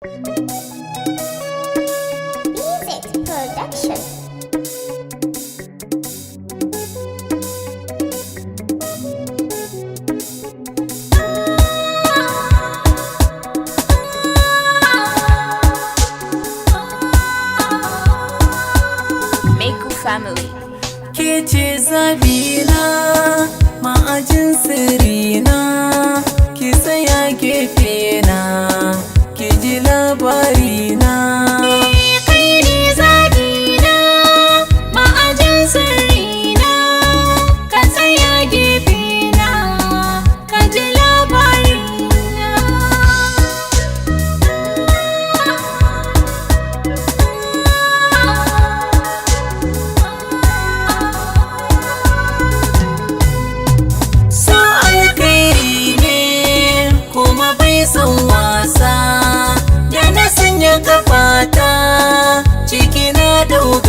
Music Production. Meku family. Ke ce zabina, ma'ajin sirrina, ki tsaya gefena, ki ji labarina. Kai ne zabina, ma'ajin sirrina, ka tsaya gefena, ka ji labarina. So alkairi ne kuma bai son wasa, da na sanya kafata ciki na dauka